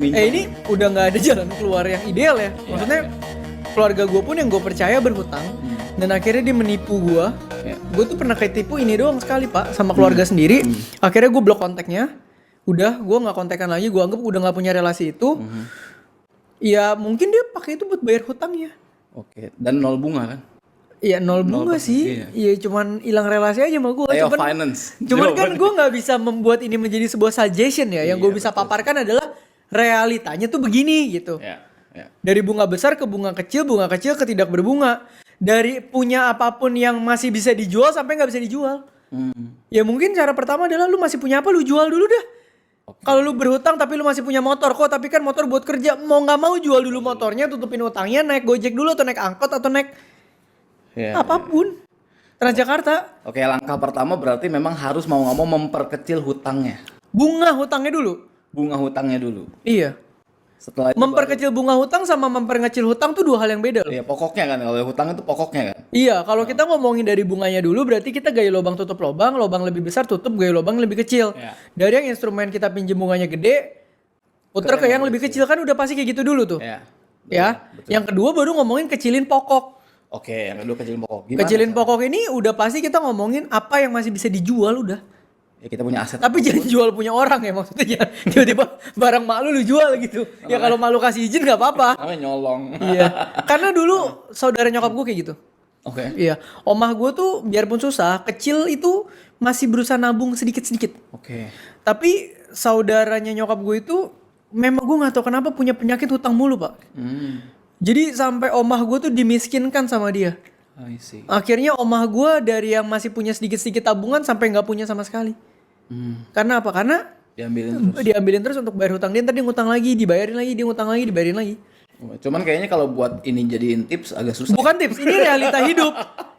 Ini udah nggak ada jalan keluar yang ideal ya. Maksudnya keluarga gue pun yang gue percaya berhutang dan akhirnya dia menipu gue. Gue tuh pernah ketipu ini doang sekali pak sama keluarga sendiri. Akhirnya gue blok kontaknya. Udah gue nggak kontekan lagi. Gue anggap udah nggak punya relasi itu. Ya mungkin dia pakai itu buat bayar hutangnya. Oke. Dan 0 bunga kan? Iya 0 bunga sih. Iya cuman hilang relasi aja sama gue. Cuman kan gue nggak bisa membuat ini menjadi sebuah suggestion ya. Yang gue bisa paparkan adalah realitanya tuh begini gitu. Dari bunga besar ke bunga kecil ke tidak berbunga. Dari punya apapun yang masih bisa dijual sampai nggak bisa dijual. Ya mungkin cara pertama adalah lu masih punya apa lu jual dulu dah. Kalau lu berhutang tapi lu masih punya motor kok, tapi kan motor buat kerja, mau nggak mau jual dulu motornya, tutupin utangnya, naik Gojek dulu atau naik angkot atau naik apapun. Transjakarta. Oke, langkah pertama berarti memang harus mau nggak mau memperkecil hutangnya. Bunga hutangnya dulu. Bunga hutangnya dulu. Iya. Setelah itu memperkecil bunga hutang sama memperkecil hutang tuh dua hal yang beda loh. Iya, pokoknya kan kalau hutang itu pokoknya kan. Iya, kalau kita ngomongin dari bunganya dulu berarti kita gaya lubang tutup lubang lebih besar tutup, gaya lubang lebih kecil. Dari yang instrumen kita pinjem bunganya gede, puter ke yang lebih kecil kan udah pasti kayak gitu dulu tuh. Betul. Yang kedua baru ngomongin kecilin pokok. Oke, yang kedua kecilin pokok. Gimana kecilin pokok ini udah pasti kita ngomongin apa yang masih bisa dijual udah. Ya kita punya aset. Tapi jangan jual punya orang ya maksudnya. Tiba-tiba barang mak lu jual gitu. Ya kalau mak lu kasih izin gak apa-apa. Namanya nyolong. Iya. Karena dulu saudara nyokap gue kayak gitu. Oke. Iya. Omah gue tuh biarpun susah, kecil itu masih berusaha nabung sedikit-sedikit. Oke. Tapi saudaranya nyokap gue itu memang gue gak tahu kenapa punya penyakit hutang mulu pak. Jadi sampai omah gue tuh dimiskinkan sama dia. I see. Akhirnya omah gue dari yang masih punya sedikit-sedikit tabungan sampai gak punya sama sekali. Karena apa? Karena diambilin terus untuk bayar hutang dia, ntar dia ngutang lagi, dibayarin lagi, dia ngutang lagi, dibayarin lagi. Cuman kayaknya kalau buat ini jadiin tips agak susah. Bukan tips, ini realita hidup.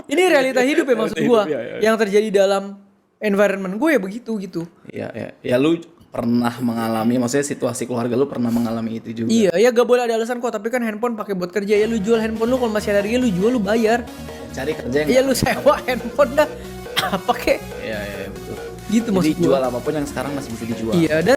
Ini realita hidup ya maksud gue. Yang terjadi dalam environment gue ya begitu gitu. Iya. Ya lu pernah mengalami, maksudnya situasi keluarga lu pernah mengalami itu juga. Iya, ya gak boleh ada alasan kok. Tapi kan handphone pakai buat kerja ya, lu jual handphone lu kalau masih ada harga lu jual, lu bayar. Cari kerja yang. Iya, lu sewa handphone dah. Apa kek? Iya betul. Gitu maksud gue. Jual apapun yang sekarang masih bisa dijual. Iya, dan